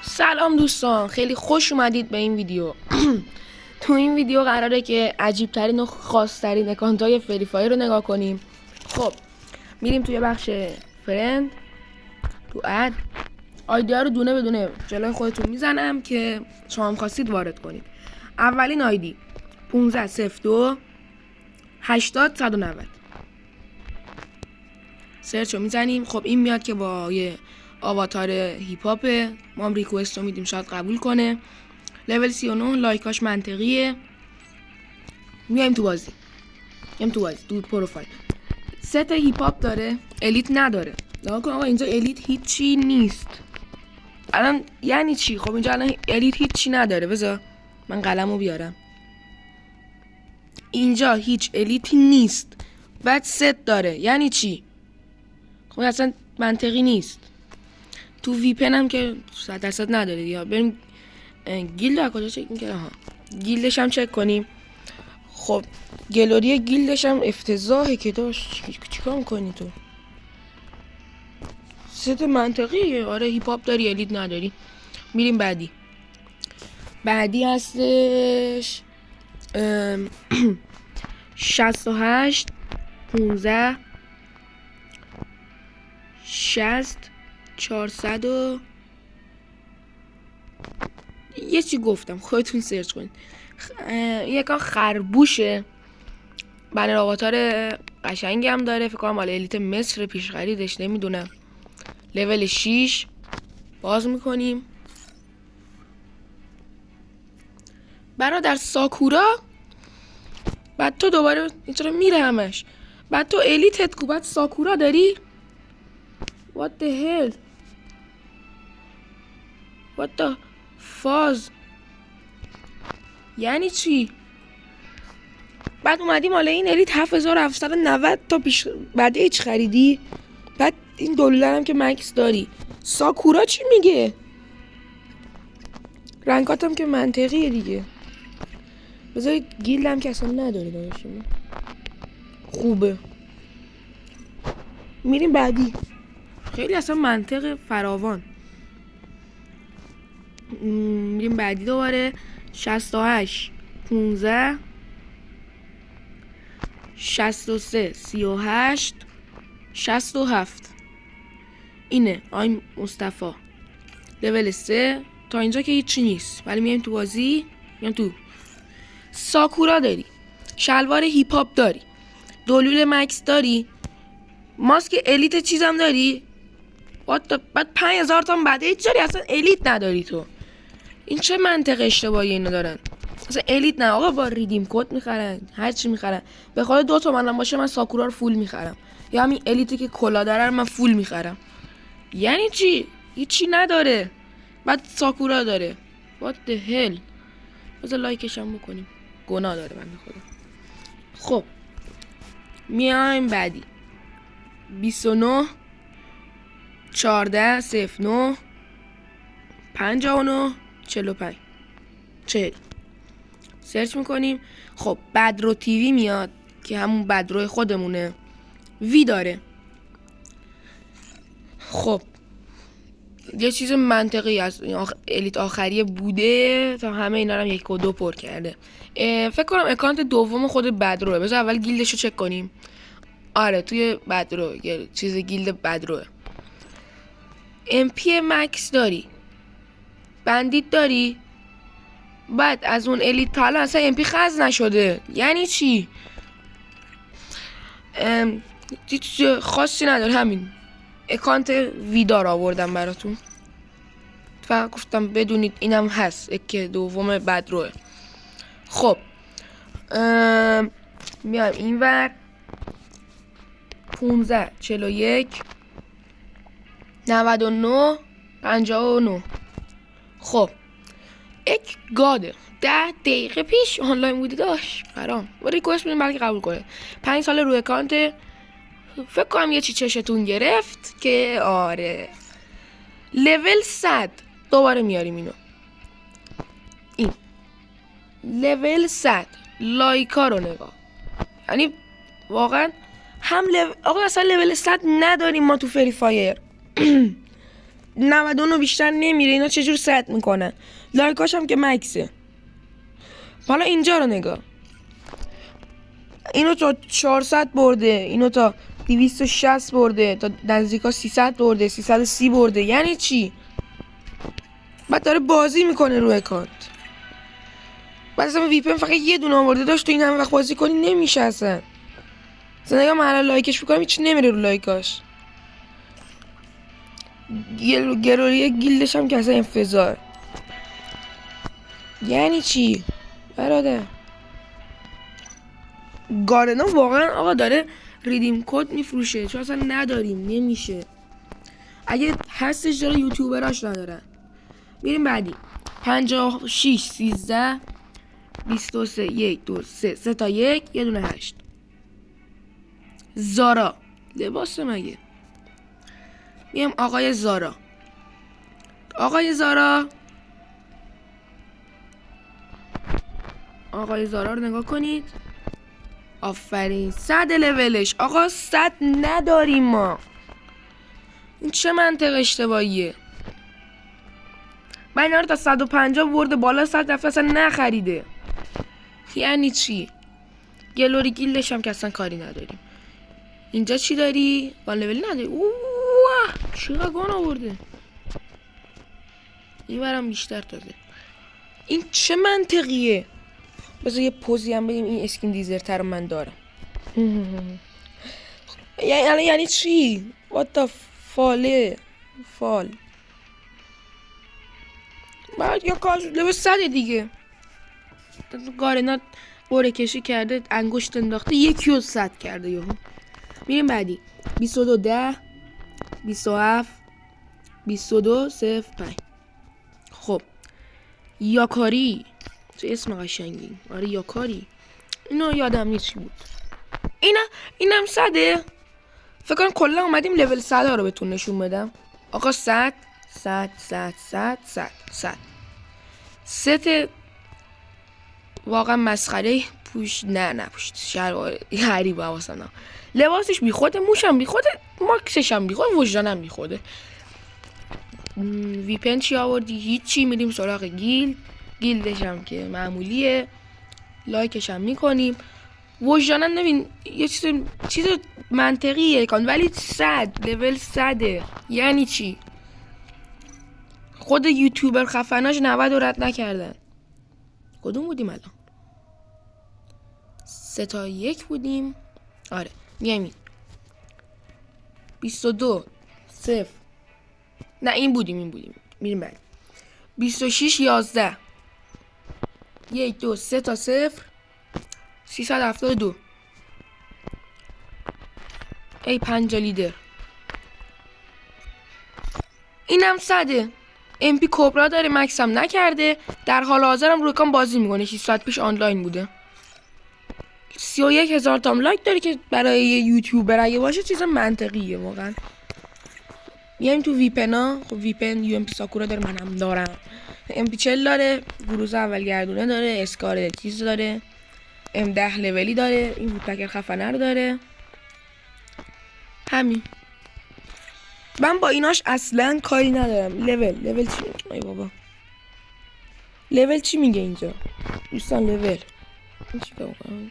سلام دوستان، خیلی خوش اومدید به این ویدیو. تو این ویدیو قراره که عجیب ترین و خاص ترین اکانت های فری فایر رو نگاه کنیم. خب میریم توی بخش فرند، تو اد آیدی ها رو دونه بدونه جلوی خودتون میزنم که شما هم خواستید وارد کنید. اولین آیدی 1502 80 190 سرچ رو میزنیم. خب این میاد که با یه آواتار هیپ هاپه، ما هم ریکوست رو میدیم شاید قبول کنه. لول 39 لایکاش منطقیه. میایم تو بازی تو پروفایل. ست هیپ هاپ داره، الیت نداره. نگاه کن آقا، اینجا الیت هیچی نیست. الان یعنی چی؟ خب اینجا الان الیت هیچی نداره. بذار من قلمو بیارم. اینجا هیچ الیتی نیست، بعد ست داره. یعنی چی؟ خب اصلا منطقی نیست. تو وی پن هم که 100% نداره. یا بریم گیلد از کجا چک میکنه؟ گیلدش هم چک کنیم. خب گلوری گیلدش هم افتضاحه که داشت. چیکار میکنی تو؟ ست منطقیه. آره هیپ هاپ داری، الیت نداری. میریم بعدی هستش 68 15 60 400 و یه چی گفتم، خودتون سرچ کنید. یکان خربوشه. بنر آواتار قشنگی هم داره. فکر کنم مال الیت مصر، پیش خریدش نمیدونم. لول 6 باز میکنیم. برادر ساکورا. بعد تو دوباره اینطور میره همش. بعد تو الیتت کو، بعد ساکورا داری. What the hell? What the فاز یعنی چی؟ بعد اومدی مال این الیت 7790 تا پیش بعد هیچ خریدی. بعد این $، هم که مکس داری. ساکورا چی میگه؟ رنگاتم که منطقیه دیگه. بذارید گیلد هم که اصلا نداره داشتیم. خوبه. میریم بعدی. خیلی اصلا منطق فراوان. میریم بعدی دوباره 68 15 63 38 67 اینه آی مصطفی. لول 3 تا اینجا که هیچی نیست، ولی میایم تو بازی. میایم تو ساکورا داری، شلوار هیپ هاپ داری، دلول مکس داری، ماسک الیت چیزم داری. بعد 5000 تا بعد هیچ جوری اصلا الیت نداری تو. این چه منطق اشتباهی اینو دارن؟ اصلا الیت نه آقا، با ریدیم کد میخرن، هر چی میخرن. به خاطر 2 تومن باشه من ساکورا رو فول میخرم، یا همین الیتی که کلا داره من فول میخرم. یعنی چی؟ هیچی نداره بعد ساکورا داره. what the hell. بذار لایکش هم بکنیم، گناه داره بنده خدا. خب میایم بعدی 29 14 09 59 45 40 سرچ میکنیم. خب بدرو تیوی میاد که همون بدرو خودمونه. وی داره. خب یه چیز منطقی است. الیت آخریه بوده تا همه اینا رو هم 1 و 2 پر کرده. فکر کنم اکانت دوم خود بدروه. بذار اول گیلدش رو چک کنیم. آره توی بدرو یه چیز گیلد بدروه. MP مکس داری، بندیت داری. بعد از اون الیت تا الان اصلا MP خز نشده. یعنی چی؟ چیز خاصی نداره. همین اکانت ویدار آوردم براتون، فقط گفتم بدونید اینم هست که دوم بدروه. خب میایم این ور 15 41 99 59. خب یک گاده 10 دقیقه پیش آنلاین بودی داشت برام و ریکوست بدیم بلکه قبول کنه. 5 سال روی اکانت. فکر کنم یه چی چشتون گرفت که آره. لول 100 دوباره میاریم اینو. این لول 100 لایکا رو نگاه. یعنی واقعا هم آقا اصلا لول 100 نداریم ما تو فری فایر. 99 بیشتر نمیره. اینا چجور ست میکنن؟ لایکاش هم که مکسه. حالا اینجا رو نگاه، اینو تا 400 برده، اینو تا 260 برده، تا نزدیکا 300 برده، 330 برده. یعنی چی؟ بعد داره بازی میکنه روی اکانت. بعد اصلا وی پی ان فقط یه دونه آورده داشت، تو این همه وقت بازی کنی نمیشه اصلا. نگاه من الان لایکش میکنم هیچ نمیره رو لایکاش. گروری گیلدش هم که اصلا انفجار. یعنی چی برادر؟ گارنا واقعا آقا داره ریدیم کد میفروشه، چون اصلا نداریم نمیشه. اگه هستش داره یوتیوبراش ندارن. میریم بعدی. 56 13 23 1 2 3 تا 1 یه دونه 8. زارا لباس مگه؟ میام آقای زارا. آقای زارا رو نگاه کنید. آفرین 100 لولش. آقا 100 نداریم ما. این چه منطق اشتباهیه؟ من اینا رو تا 150 برده بالا، 100 رفته اصلا نخریده. یعنی چی؟ گلوری گیلدش هم که اصلا کاری نداریم. اینجا چی داری؟ وان لولی نداری. اوه چقدر گان آورده. این برم بیشتر تازه. این چه منطقیه؟ بذار یه پوزی هم بگیم. این اسکین دیزرتر رو من دارم. یعنی چی؟ What the فال بعد یا کاش لباس 100 دیگه. گارنا بره کشی کرده، انگشت انداخته، یکی رو 100 کرده یهو. میریم بعدی. 22 10 27 22 0 5. خب یاکاری، چه اسم قشنگی. آره یاکاری. اینو یادم نیست چی بود. اینم 100. فکر کنم کلا اومدیم لول 100 رو بهتون نشون بدم. آقا 100 100 100 100 100 100 ست واقعا مسخره. پوش نه پوشت شلوار غریب واسنا. لباسش بیخوده، موشم بیخوده، ماکسش هم بیخوده، وجدانم بیخوده. وی پی ان چی آوردی؟ هیچی. میریم سراغ گیلدش هم که معمولیه. لایکش هم میکنیم. وجدانم نبین یه چیز منطقیه کن، ولی 100 لول 100. یعنی چی؟ خود یوتیوبر خفناش 90 رو رد نکردن. کدوم بودیم الان؟ 3 تا 1 بودیم. آره میایم 22 0. نه این بودیم. میریم بعد. 26 11 1 2 3 تا 0 372. ای 5 لیدر. اینم 100. ام پی کبرا داره، مکس هم نکرده. در حال حاضرم روی کام بازی میکنه. 6 ساعت پیش آنلاین بوده. 31,000 تا لایک داره که برای یه یوتیوبر اگه باشه چیز منطقیه واقعا. میایم تو وی پی ان. خب وی پی ان یو ام پی ساکورا داره، منم دارم. ام پی 40 داره، گروز اول گردونه داره، اسکار چیز داره، ام 10 لولی داره، این وودپکر خفنه رو داره. همین. من با ایناش اصلا کاری ندارم. لول چی؟ ای بابا لول چی میگه اینجا دوستان؟ لول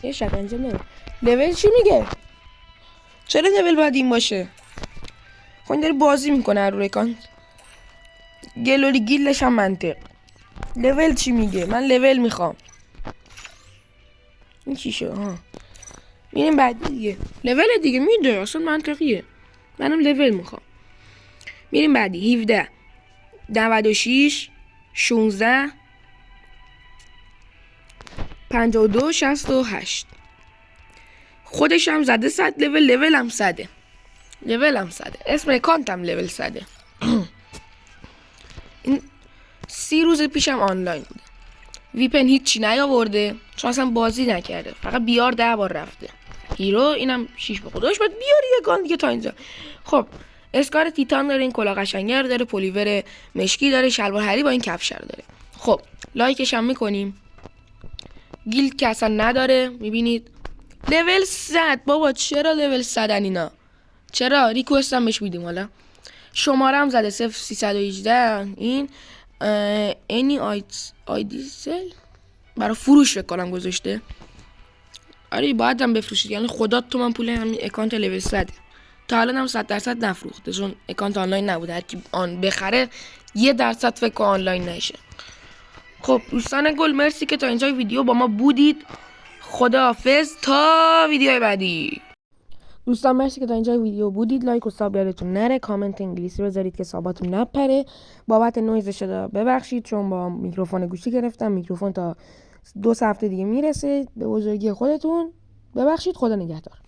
یه شک انجام نده. لول چی میگه؟ چرا لول باید این باشه؟ خب این داره بازی میکنه رو اکانت. گلوری گیلش هم منطق. لول چی میگه؟ من لول میخوام. این چی شو؟ ها میریم بعدی دیگه. لول دیگه میده اصلا منطقیه. منم لول میخوام. میریم بعدی. 17 96 16 52 68. خودش هم زده 100 لول هم 100. اسم اکانتم لول 100. این 30 روز پیشم آنلاین بوده. وی پی ان هیچی نیاورده چون اصلا بازی نکرده، فقط بیار 10 بار رفته. هیرو اینم 6 به خودش باید بیاری یه گان دیگه تا اینجا. خب اسکار تیتان داره، این کلاه قشنگر داره، پلیور مشکی داره، شلوار هری با این کفشر داره. خب لایکش هم میکنیم. گیلد که اصلا نداره. میبینید لول 100. بابا چرا لول 100 اینا؟ چرا ریکوست هم بهش میدیم. حالا شمارم زده 0318. این انی آیدی سل برای فروش فکر کنم گذاشته. آره باید هم بفروشید، یعنی خدا تو من پول همین اکانت لول 100 تا الان هم 100% نفروخته چون اکانت آنلاین نبوده. هر کی آن بخره 1% فکر کنم آنلاین نشه. خب دوستان گل مرسی که تا اینجا ویدیو با ما بودید. خداحافظ تا ویدیو بعدی. دوستان مرسی که تا اینجا ویدیو بودید. لایک و ساب یادتون نره. کامنت انگلیسی بذارید که ساباتون نپره. بابت نویز شده ببخشید چون با میکروفون گوشی گرفتم. میکروفون تا 2 هفته دیگه میرسه به بزرگی خودتون. ببخشید. خدا نگهدار.